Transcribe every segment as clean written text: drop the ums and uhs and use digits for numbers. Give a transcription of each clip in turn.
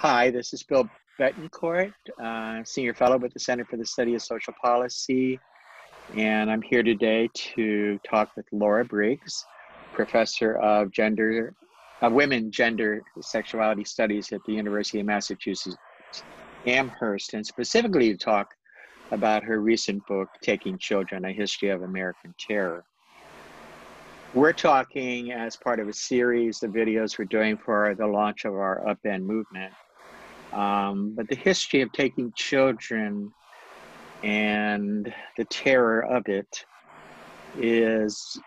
Hi, this is Bill Bettencourt, Senior Fellow with the Center for the Study of Social Policy, and I'm here today to talk with Laura Briggs, Professor of Women, Gender, Sexuality Studies at the University of Massachusetts, Amherst, and specifically to talk about her recent book, Taking Children, A History of American Terror. We're talking as part of a series of videos we're doing for the launch of our upEND movement. But the history of taking children and the terror of it is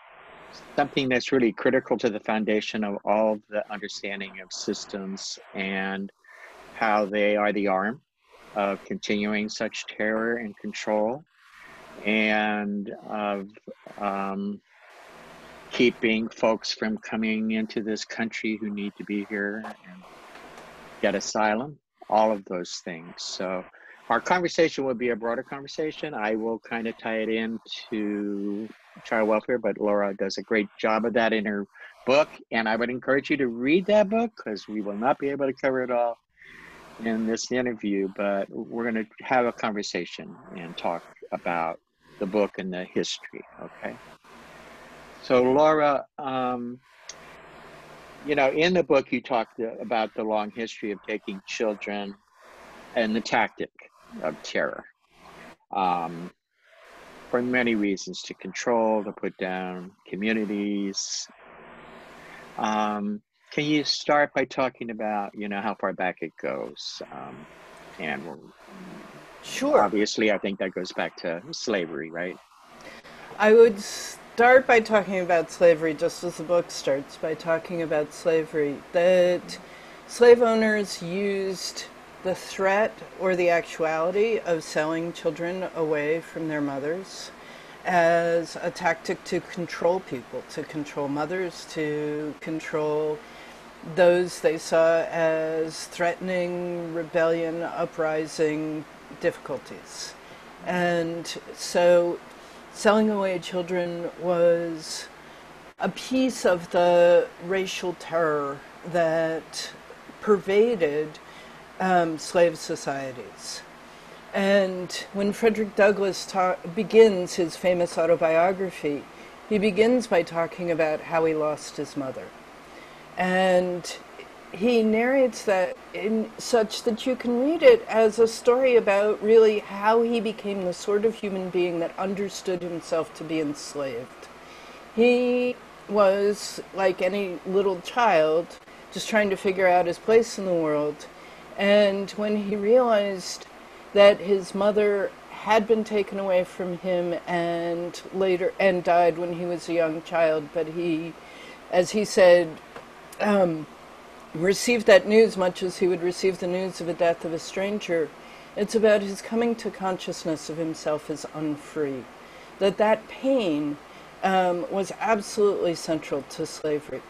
something that's really critical to the foundation of all the understanding of systems and how they are the arm of continuing such terror and control, and of keeping folks from coming into this country who need to be here and get asylum, all of those things. So our conversation will be a broader conversation. I will kind of tie it into child welfare, but Laura does a great job of that in her book. And I would encourage you to read that book because we will not be able to cover it all in this interview, but we're going to have a conversation and talk about the book and the history, okay? So Laura, you know, in the book, you talked about the long history of taking children and the tactic of terror for many reasons, to control, to put down communities. Can you start by talking about, you know, how far back it goes? And Sure. obviously, I think that goes back to slavery, right? I would start by talking about slavery, just as the book starts by talking about slavery. That slave owners used the threat or the actuality of selling children away from their mothers as a tactic to control people, to control mothers, to control those they saw as threatening rebellion, uprising, difficulties. And so selling away children was a piece of the racial terror that pervaded slave societies. And when Frederick Douglass begins his famous autobiography, he begins by talking about how he lost his mother. And he narrates that in such that you can read it as a story about really how he became the sort of human being that understood himself to be enslaved. He was, like any little child, just trying to figure out his place in the world. And when he realized that his mother had been taken away from him and died when he was a young child, but he, as he said, received that news much as he would receive the news of the death of a stranger. It's about his coming to consciousness of himself as unfree. That pain was absolutely central to slavery.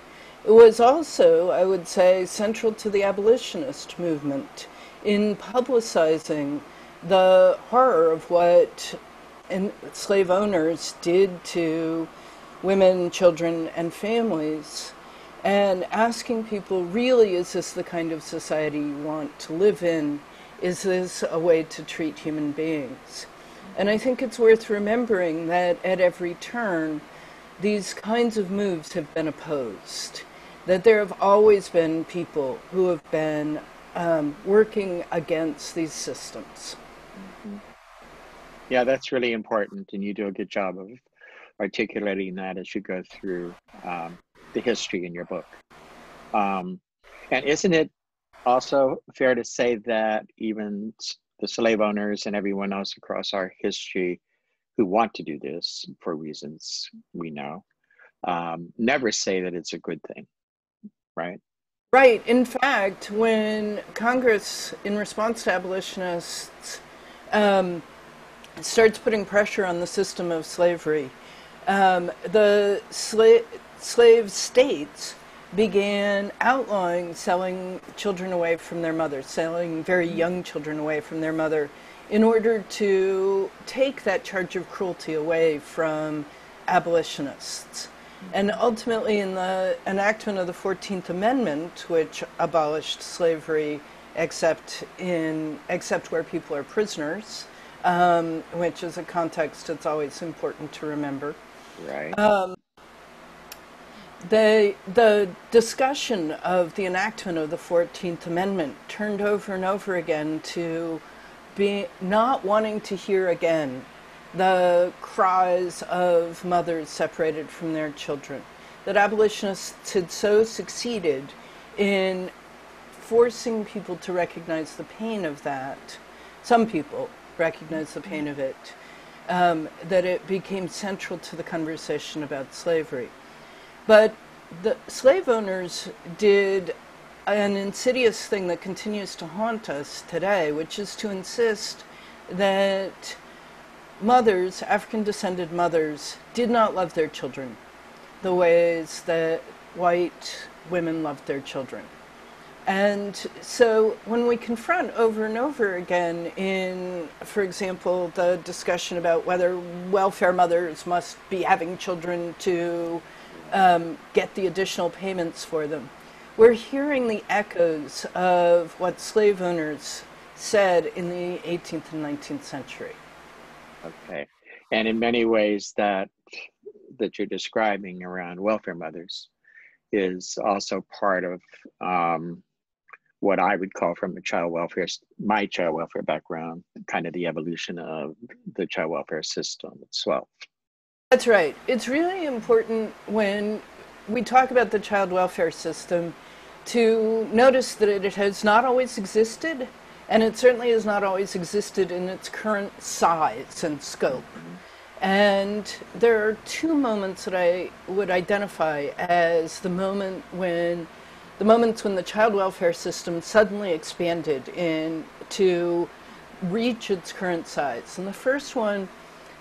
It was also, I would say, central to the abolitionist movement in publicizing the horror of what slave owners did to women, children, and families, and asking people, really, is this the kind of society you want to live in? Is this a way to treat human beings? And I think it's worth remembering that at every turn, these kinds of moves have been opposed, that there have always been people who have been working against these systems. Mm-hmm. Yeah, that's really important, and you do a good job of articulating that as you go through the history in your book. And isn't it also fair to say that even the slave owners and everyone else across our history who want to do this for reasons we know, never say that it's a good thing, right? Right. In fact, when Congress, in response to abolitionists, starts putting pressure on the system of slavery, the slave states began outlawing selling children away from their mothers, selling very young children away from their mother, in order to take that charge of cruelty away from abolitionists. And ultimately, in the enactment of the 14th Amendment, which abolished slavery except where people are prisoners, which is a context that's always important to remember. Right. The discussion of the enactment of the 14th Amendment turned over and over again to be not wanting to hear again the cries of mothers separated from their children. That abolitionists had so succeeded in forcing people to recognize the pain of that, some people recognize the pain of it, that it became central to the conversation about slavery. But the slave owners did an insidious thing that continues to haunt us today, which is to insist that mothers, African-descended mothers, did not love their children the ways that white women loved their children. And so when we confront over and over again in, for example, the discussion about whether welfare mothers must be having children to get the additional payments for them, we're hearing the echoes of what slave owners said in the 18th and 19th century. Okay. And in many ways that you're describing around welfare mothers is also part of what I would call, from my child welfare background, kind of the evolution of the child welfare system itself. That's right. It's really important when we talk about the child welfare system to notice that it has not always existed, and it certainly has not always existed in its current size and scope. And there are two moments that I would identify as the moments when the child welfare system suddenly expanded to reach its current size. And the first one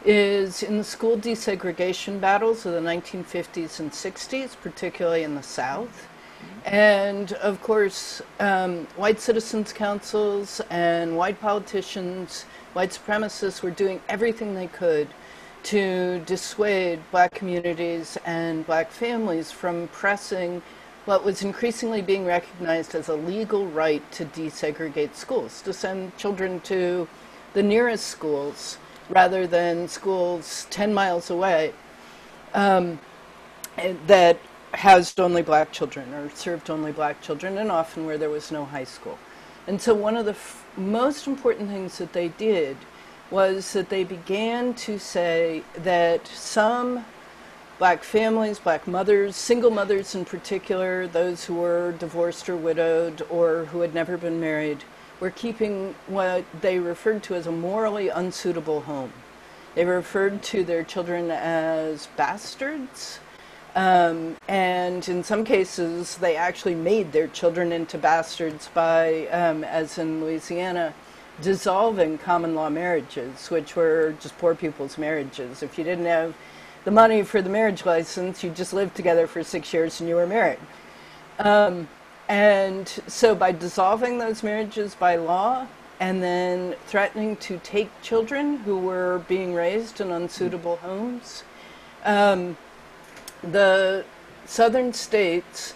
is in the school desegregation battles of the 1950s and 60s, particularly in the South. And of course, white citizens' councils and white politicians, white supremacists were doing everything they could to dissuade black communities and black families from pressing what was increasingly being recognized as a legal right to desegregate schools, to send children to the nearest schools rather than schools 10 miles away that housed only black children or served only black children, and often where there was no high school. And so one of the most important things that they did was that they began to say that some black families, black mothers, single mothers in particular, those who were divorced or widowed or who had never been married, were keeping what they referred to as a morally unsuitable home. They referred to their children as bastards, and in some cases they actually made their children into bastards by, as in Louisiana, dissolving common law marriages, which were just poor people's marriages. If you didn't have the money for the marriage license, you just lived together for 6 years and you were married. And so by dissolving those marriages by law and then threatening to take children who were being raised in unsuitable homes, the southern states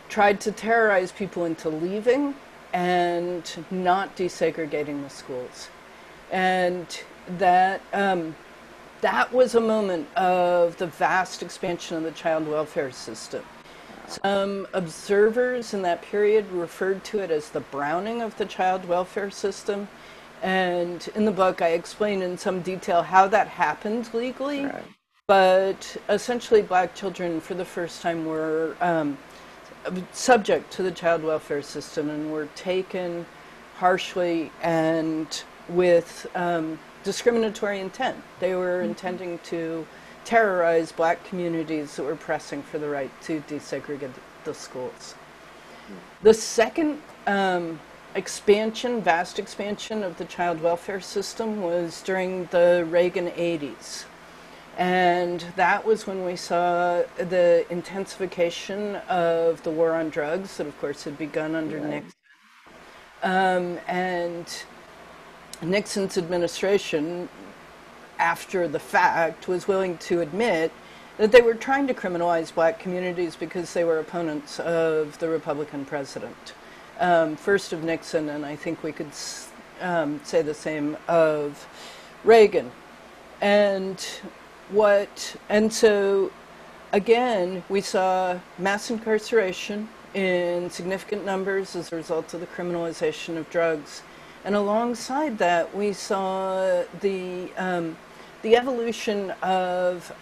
tried to terrorize people into leaving and not desegregating the schools. And that was a moment of the vast expansion of the child welfare system. Some observers in that period referred to it as the browning of the child welfare system. And in the book, I explain in some detail how that happened legally. Right. But essentially, black children, for the first time, were subject to the child welfare system and were taken harshly and with discriminatory intent. They were intending to terrorize black communities that were pressing for the right to desegregate the schools. The second vast expansion of the child welfare system was during the Reagan 80s. And that was when we saw the intensification of the war on drugs that, of course, had begun under Nixon. And Nixon's administration, after the fact, was willing to admit that they were trying to criminalize black communities because they were opponents of the Republican president. first of Nixon, and I think we could say the same of Reagan. And so again, we saw mass incarceration in significant numbers as a result of the criminalization of drugs. And alongside that, we saw the evolution of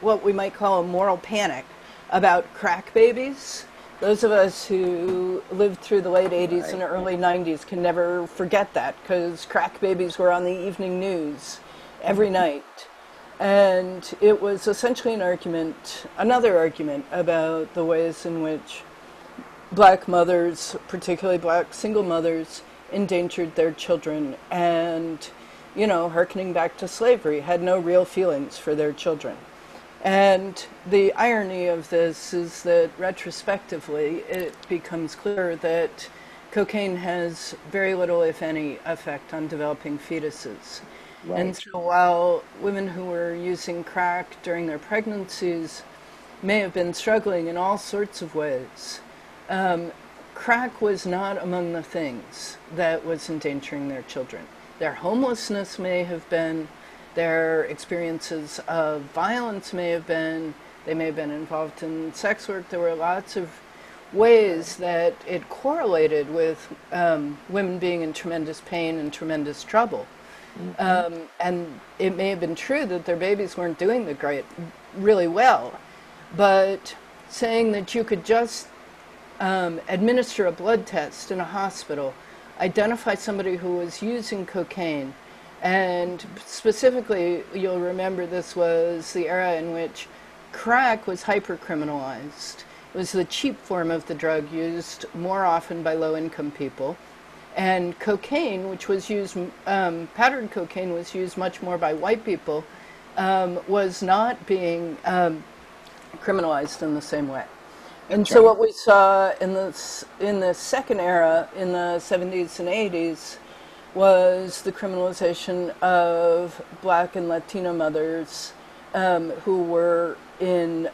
what we might call a moral panic about crack babies. Those of us who lived through the late 80s and early 90s can never forget that, because crack babies were on the evening news every night. And it was essentially another argument about the ways in which black mothers, particularly black single mothers, endangered their children and, hearkening back to slavery, had no real feelings for their children. And the irony of this is that retrospectively it becomes clear that cocaine has very little, if any, effect on developing fetuses. Right. And so while women who were using crack during their pregnancies may have been struggling in all sorts of ways, crack was not among the things that was endangering their children. Their homelessness may have been, their experiences of violence may have been, they may have been involved in sex work. There were lots of ways that it correlated with women being in tremendous pain and tremendous trouble. Mm-hmm. And it may have been true that their babies weren't doing really well, but saying that you could just administer a blood test in a hospital, identify somebody who was using cocaine, and specifically, you'll remember this was the era in which crack was hyper-criminalized. It was the cheap form of the drug used more often by low-income people. And cocaine, which was used, powdered cocaine was used much more by white people, was not being criminalized in the same way. And so what we saw in the second era, in the 70s and 80s, was the criminalization of black and Latino mothers who were in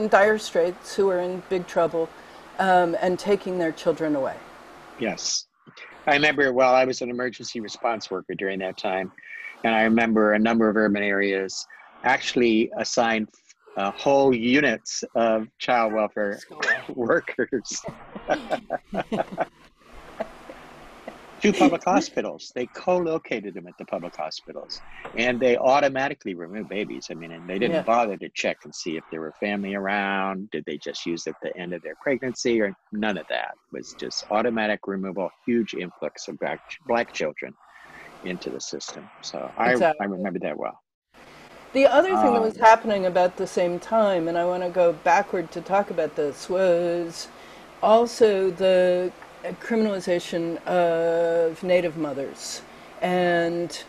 dire straits, who were in big trouble, and taking their children away. Yes. I remember, I was an emergency response worker during that time, and I remember a number of urban areas actually assigned whole units of child welfare workers to public hospitals. They co-located them at the public hospitals, and they automatically removed babies. I mean, and they didn't bother to check and see if there were family around. Did they just use it at the end of their pregnancy, or none of that? It was just automatic removal, huge influx of black children into the system. So I remember that well. The other thing that was happening about the same time, and I want to go backward to talk about this, was also the criminalization of Native mothers. And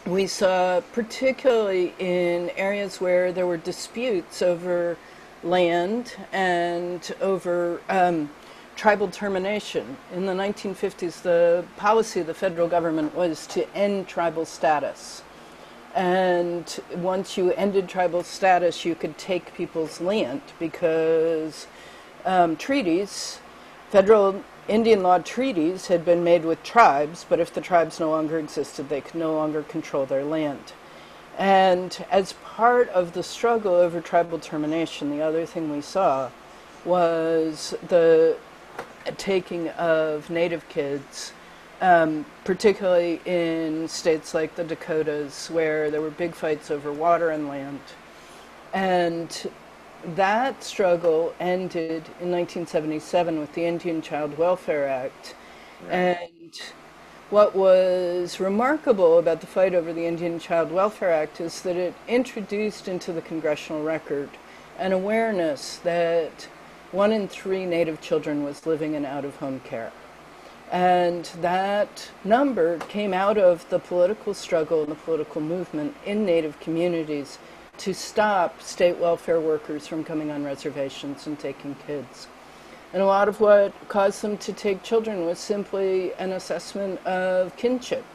we saw, particularly in areas where there were disputes over land and over tribal termination. In the 1950s, the policy of the federal government was to end tribal status. And once you ended tribal status, you could take people's land because federal Indian law treaties had been made with tribes, but if the tribes no longer existed, they could no longer control their land. And as part of the struggle over tribal termination, the other thing we saw was the taking of Native kids, particularly in states like the Dakotas, where there were big fights over water and land. And that struggle ended in 1977 with the Indian Child Welfare Act. Right. And what was remarkable about the fight over the Indian Child Welfare Act is that it introduced into the congressional record an awareness that 1 in 3 Native children was living in out-of-home care. And that number came out of the political struggle and the political movement in Native communities to stop state welfare workers from coming on reservations and taking kids. And a lot of what caused them to take children was simply an assessment of kinship.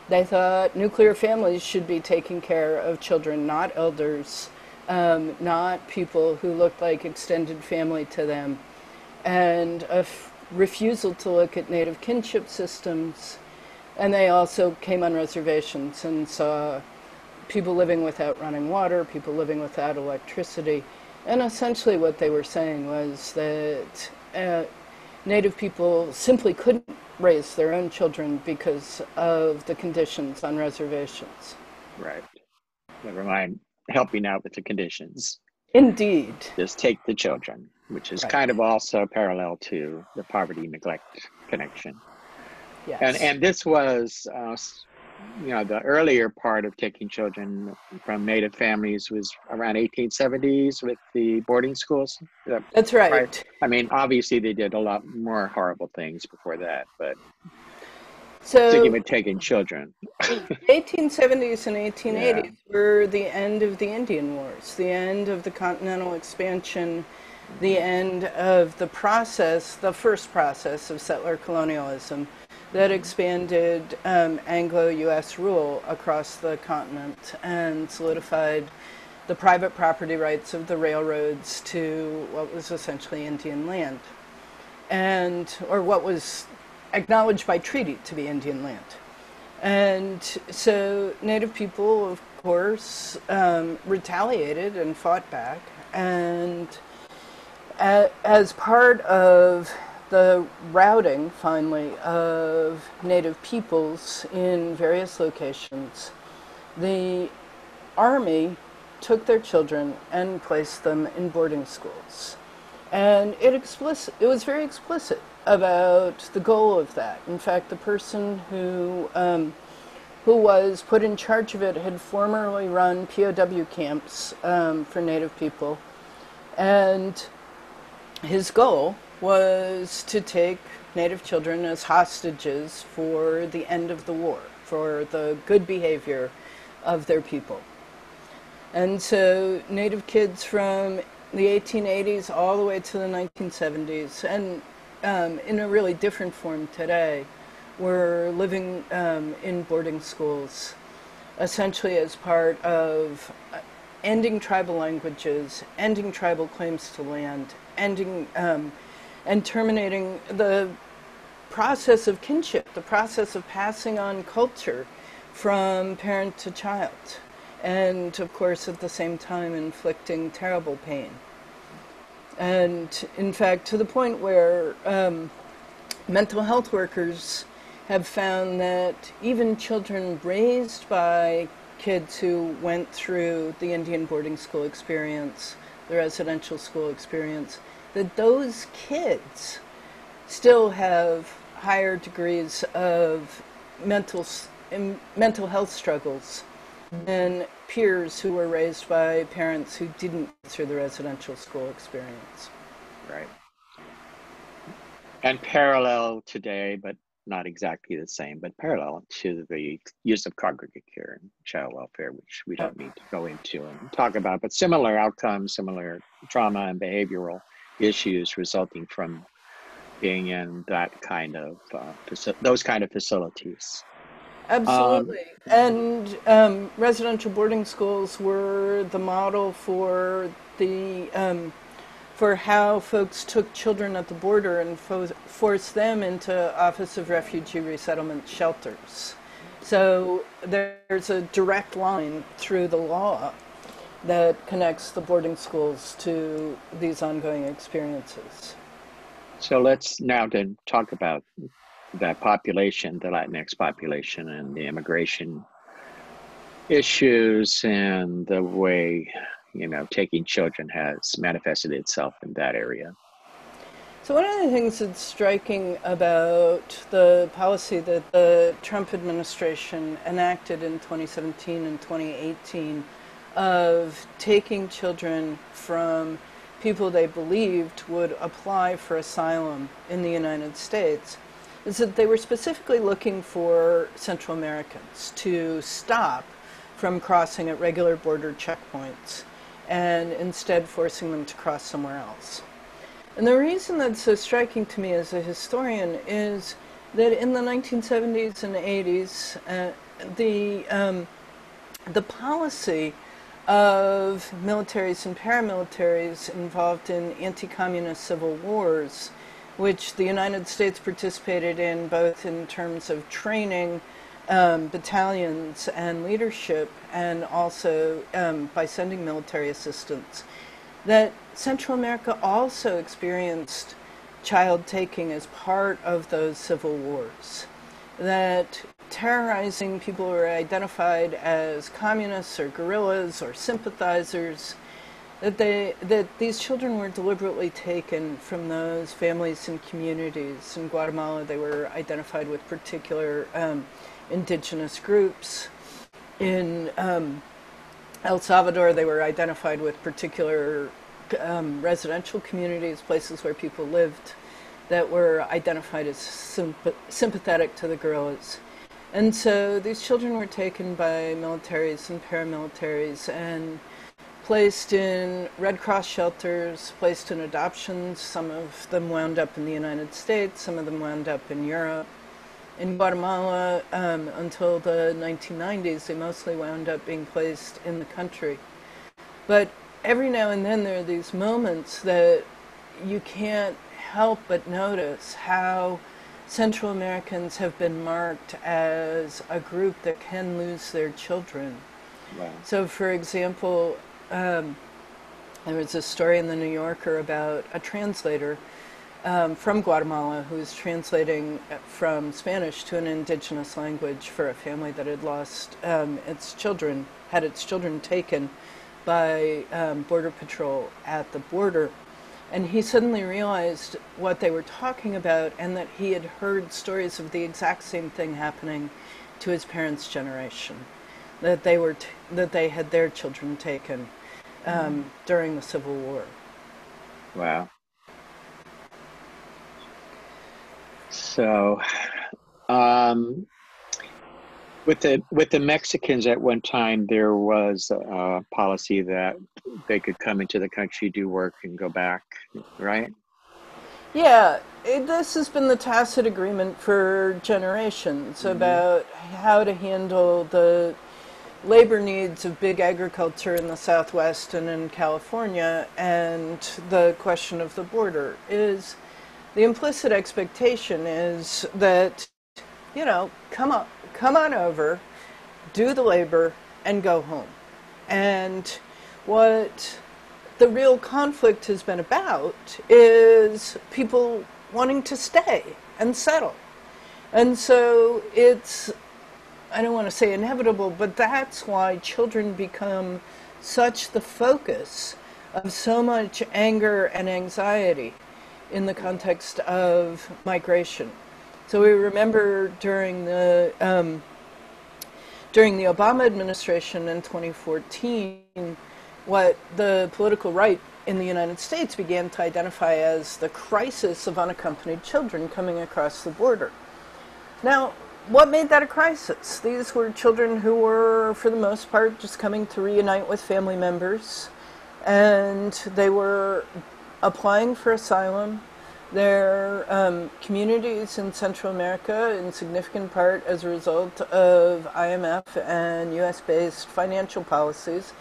They thought nuclear families should be taking care of children, not elders, not people who looked like extended family to them. And refusal to look at Native kinship systems, and they also came on reservations and saw people living without running water, people living without electricity. And essentially what they were saying was that Native people simply couldn't raise their own children because of the conditions on reservations. Right. Never mind helping out with the conditions. Indeed. Just take the children, which is Right. kind of also parallel to the poverty neglect connection. Yes. And this was, the earlier part of taking children from Native families was around 1870s with the boarding schools. That's right. I mean, obviously they did a lot more horrible things before that, but So sticking with taking children. 1870s and 1880s Yeah. were the end of the Indian Wars, the end of the continental expansion, the end of the process, the first process of settler colonialism that expanded Anglo-US rule across the continent and solidified the private property rights of the railroads to what was essentially Indian land, or what was acknowledged by treaty to be Indian land. And so Native people, of course, retaliated and fought back. And as part of the routing, finally, of Native peoples in various locations, the Army took their children and placed them in boarding schools. And it was very explicit about the goal of that. In fact, the person who was put in charge of it had formerly run POW camps for Native people, and his goal was to take Native children as hostages for the end of the war, for the good behavior of their people. And so Native kids from the 1880s all the way to the 1970s, and in a really different form today, were living in boarding schools, essentially as part of ending tribal languages, ending tribal claims to land, ending and terminating the process of kinship, the process of passing on culture from parent to child, and of course at the same time inflicting terrible pain. And in fact, to the point where mental health workers have found that even children raised by kids who went through the Indian boarding school experience, the residential school experience, that those kids still have higher degrees of mental health struggles than peers who were raised by parents who didn't go through the residential school experience. Right. And parallel today, but not exactly the same, but parallel to the use of congregate care and child welfare, which we don't need to go into and talk about, but similar outcomes, similar trauma and behavioral issues resulting from being in that kind of those kind of facilities. Absolutely. And residential boarding schools were the model for for how folks took children at the border and forced them into Office of Refugee Resettlement shelters. So there's a direct line through the law that connects the boarding schools to these ongoing experiences. So let's now then talk about that population, the Latinx population, and the immigration issues and the way, taking children has manifested itself in that area. So one of the things that's striking about the policy that the Trump administration enacted in 2017 and 2018 of taking children from people they believed would apply for asylum in the United States is that they were specifically looking for Central Americans to stop from crossing at regular border checkpoints and instead forcing them to cross somewhere else. And the reason that's so striking to me as a historian is that in the 1970s and 80s, the policy of militaries and paramilitaries involved in anti-communist civil wars which the United States participated in both in terms of training battalions and leadership, and also by sending military assistance, that Central America also experienced child taking as part of those civil wars, that terrorizing people who were identified as communists or guerrillas or sympathizers, that these children were deliberately taken from those families and communities. In Guatemala, they were identified with particular indigenous groups. In El Salvador, they were identified with particular residential communities, places where people lived, that were identified as sympathetic to the guerrillas. And so these children were taken by militaries and paramilitaries and placed in Red Cross shelters, placed in adoptions. Some of them wound up in the United States, some of them wound up in Europe. In Guatemala, until the 1990s, they mostly wound up being placed in the country. But every now and then there are these moments that you can't help but notice how Central Americans have been marked as a group that can lose their children. Wow. So, for example, there was a story in the New Yorker about a translator from Guatemala who was translating from Spanish to an indigenous language for a family that had lost its children, had its children taken by Border Patrol at the border. And he suddenly realized what they were talking about, and that he had heard stories of the exact same thing happening to his parents' generation, that they had their children taken during the Civil War. Wow. So, with the Mexicans at one time, there was a policy that they could come into the country, do work, and go back, right? Yeah, this has been the tacit agreement for generations about how to handle the labor needs of big agriculture in the Southwest and in California, and the question of the border. Is the implicit expectation is that, come on over, do the labor, and go home. And what the real conflict has been about is people wanting to stay and settle. And so it's, I don't want to say inevitable, but that's why children become such the focus of so much anger and anxiety in the context of migration. So we remember during the Obama administration in 2014, what the political right in the United States began to identify as the crisis of unaccompanied children coming across the border. Now, what made that a crisis? These were children who were, for the most part, just coming to reunite with family members, and they were applying for asylum. Their communities in Central America, in significant part as a result of IMF and US-based financial policies,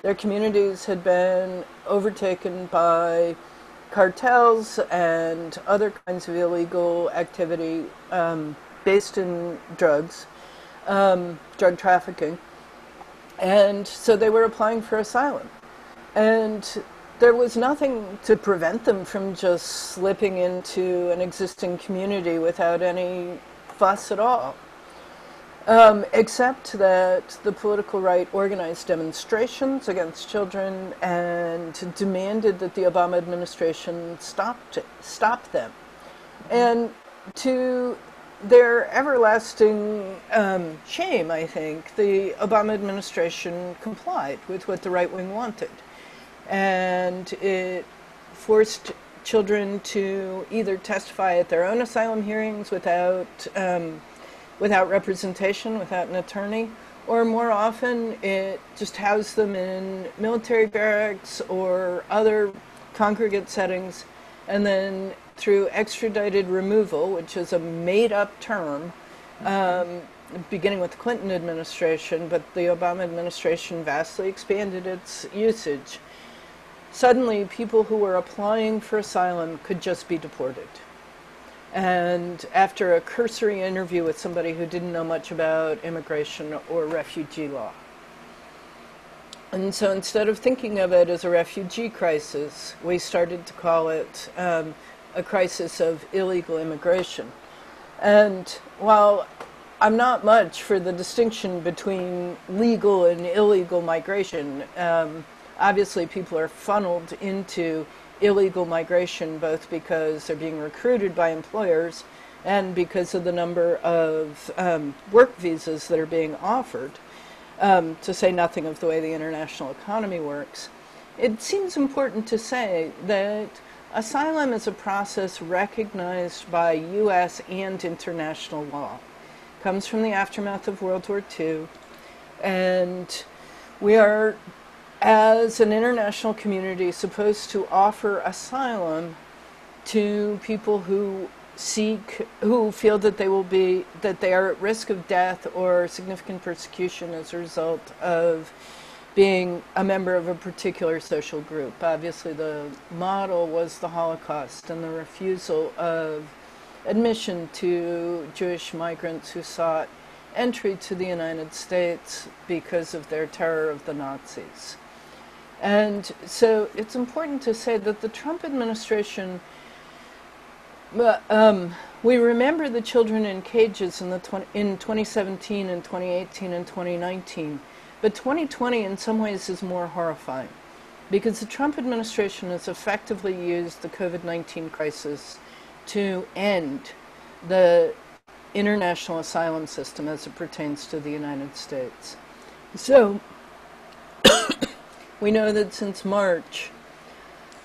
their communities had been overtaken by cartels and other kinds of illegal activity based in drugs, drug trafficking. And so they were applying for asylum. And there was nothing to prevent them from just slipping into an existing community without any fuss at all. Except that the political right organized demonstrations against children and demanded that the Obama administration stop them. And to their everlasting shame, I think, the Obama administration complied with what the right wing wanted. And it forced children to either testify at their own asylum hearings without representation, without an attorney, or more often it just housed them in military barracks or other congregate settings, and then through extradited removal, which is a made-up term, beginning with the Clinton administration, but the Obama administration vastly expanded its usage. Suddenly, people who were applying for asylum could just be deported. and after a cursory interview with somebody who didn't know much about immigration or refugee law. And so instead of thinking of it as a refugee crisis, we started to call it a crisis of illegal immigration. And while I'm not much for the distinction between legal and illegal migration, obviously people are funneled into illegal migration both because they're being recruited by employers and because of the number of work visas that are being offered, to say nothing of the way the international economy works. It seems important to say that asylum is a process recognized by U.S. and international law. It comes from the aftermath of World War II, and we are, as an international community, supposed to offer asylum to people who feel that they are at risk of death or significant persecution as a result of being a member of a particular social group. Obviously, the model was the Holocaust and the refusal of admission to Jewish migrants who sought entry to the United States because of their terror of the Nazis. And so it's important to say that the Trump administration, we remember the children in cages in 2017 and 2018 and 2019, but 2020 in some ways is more horrifying because the Trump administration has effectively used the COVID-19 crisis to end the international asylum system as it pertains to the United States. So we know that since March,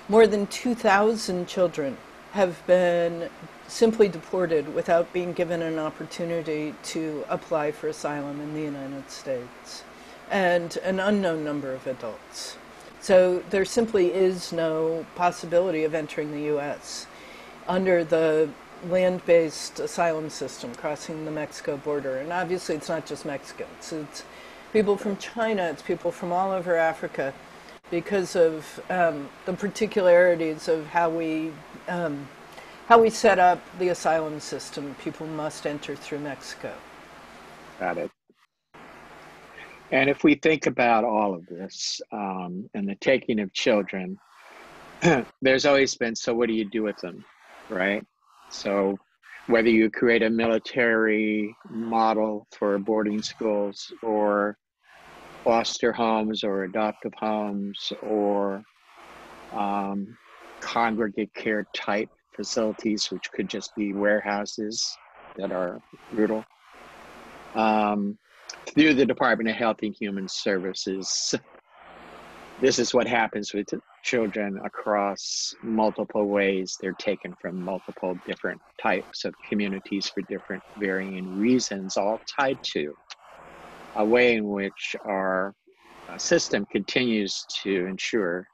more than 2,000 children have been simply deported without being given an opportunity to apply for asylum in the United States, and an unknown number of adults. So there simply is no possibility of entering the U.S. under the land-based asylum system crossing the Mexico border. And obviously it's not just Mexicans, it's people from China, it's people from all over Africa, because of the particularities of how we set up the asylum system. People must enter through Mexico. Got it. And if we think about all of this and the taking of children, there's always been, so what do you do with them, right? So whether you create a military model for boarding schools or foster homes or adoptive homes or congregate care type facilities, which could just be warehouses that are brutal, through the Department of Health and Human Services. This is what happens with children across multiple ways. They're taken from multiple different types of communities for different varying reasons, all tied to a way in which our system continues to ensure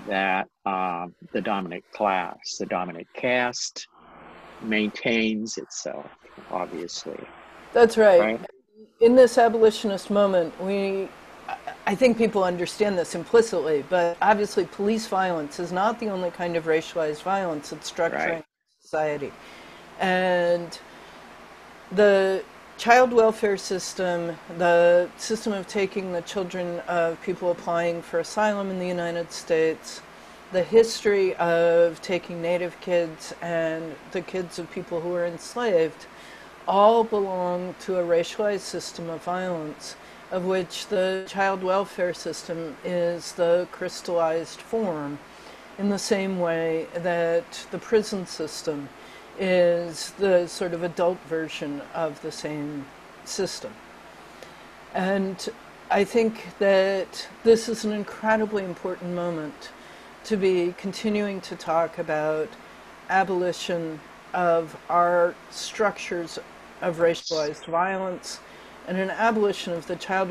that the dominant class, the dominant caste, maintains itself, obviously. That's right. In this abolitionist moment, I think people understand this implicitly, but obviously police violence is not the only kind of racialized violence that's structuring society. And the child welfare system, the system of taking the children of people applying for asylum in the United States, the history of taking Native kids and the kids of people who were enslaved, all belong to a racialized system of violence, of which the child welfare system is the crystallized form, in the same way that the prison system is the sort of adult version of the same system. And I think that this is an incredibly important moment to be continuing to talk about abolition of our structures of racialized violence and an abolition of the child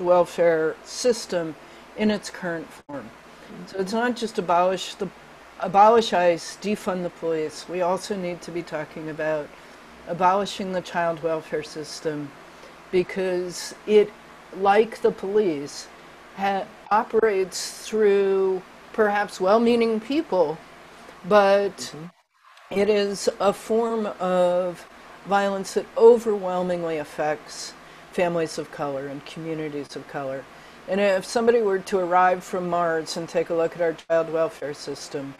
welfare system in its current form. So it's not just abolish ICE, defund the police. We also need to be talking about abolishing the child welfare system, because it, like the police, operates through perhaps well-meaning people, but It is a form of violence that overwhelmingly affects families of color and communities of color. And if somebody were to arrive from Mars and take a look at our child welfare system,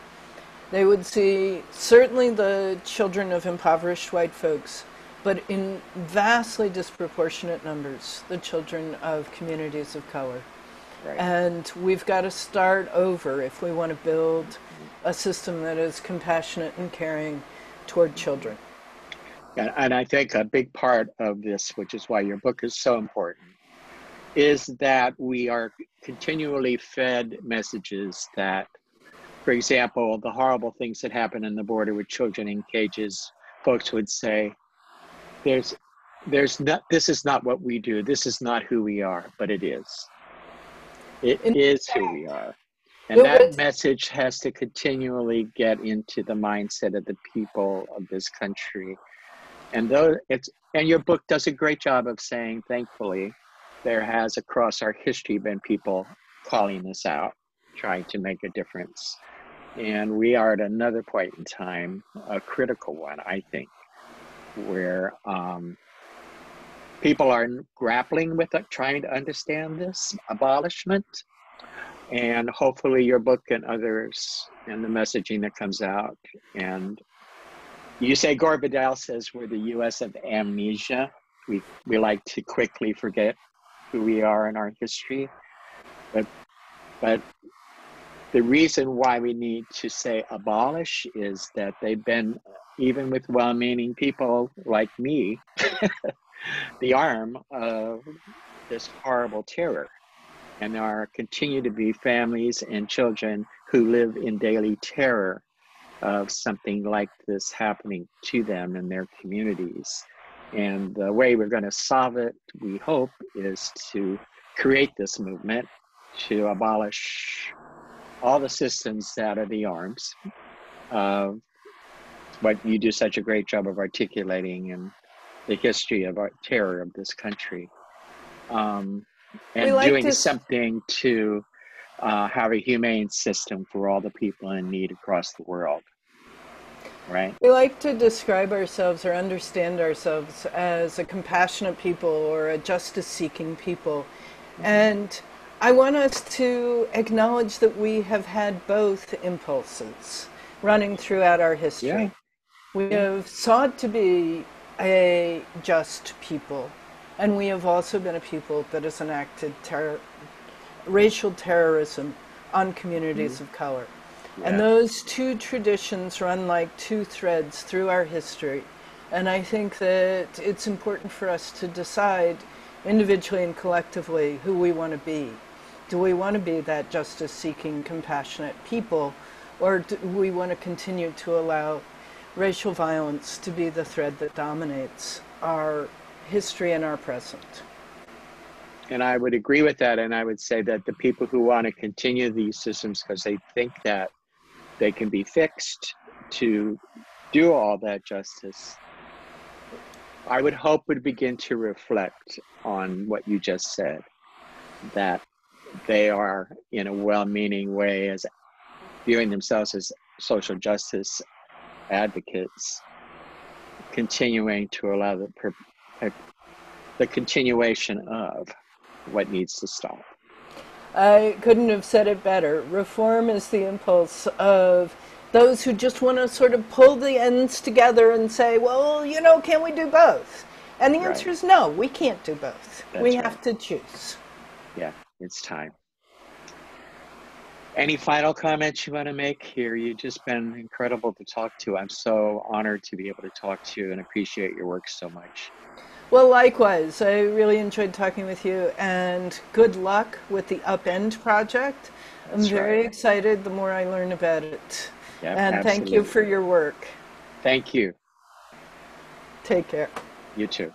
they would see certainly the children of impoverished white folks, but in vastly disproportionate numbers, the children of communities of color. Right. And we've got to start over if we want to build a system that is compassionate and caring toward children. And I think a big part of this, which is why your book is so important, is that we are continually fed messages that, for example, the horrible things that happen in the border with children in cages, folks would say, this is not what we do. This is not who we are, but it is. It is who we are. And that message has to continually get into the mindset of the people of this country. And your book does a great job of saying, thankfully, there has across our history been people calling this out, trying to make a difference. And we are at another point in time, a critical one, I think, where people are grappling with it, trying to understand this abolishment. And hopefully your book and others and the messaging that comes out. And you say, Gore Vidal says, we're the US of amnesia. We like to quickly forget who we are in our history. But the reason why we need to say abolish is that they've been, even with well-meaning people like me, the arm of this horrible terror. And there continue to be families and children who live in daily terror of something like this happening to them in their communities. And the way we're going to solve it, we hope, is to create this movement to abolish all the systems that are the arms of what you do such a great job of articulating in the history of our terror of this country. And doing something to have a humane system for all the people in need across the world, right? We like to describe ourselves or understand ourselves as a compassionate people or a justice-seeking people. And I want us to acknowledge that we have had both impulses running throughout our history. Yeah. We have sought to be a just people. And we have also been a people that has enacted racial terrorism on communities of color. Yeah. And those two traditions run like two threads through our history. And I think that it's important for us to decide individually and collectively who we want to be. Do we want to be that justice-seeking, compassionate people, or do we want to continue to allow racial violence to be the thread that dominates our history and our present? And I would agree with that. And I would say that the people who want to continue these systems because they think that they can be fixed to do all that justice, I would hope would begin to reflect on what you just said, that they are in a well-meaning way as viewing themselves as social justice advocates, continuing to allow the continuation of what needs to stop. I couldn't have said it better. Reform is the impulse of those who just want to sort of pull the ends together and say, well, you know, can we do both? And the answer is no, we can't do both. We have to choose. Yeah, it's time. Any final comments you want to make here? You've just been incredible to talk to. I'm so honored to be able to talk to you and appreciate your work so much. Well, likewise. I really enjoyed talking with you, and good luck with the upEND project. I'm very excited the more I learn about it. Yep, and thank you for your work. Thank you. Take care. You too.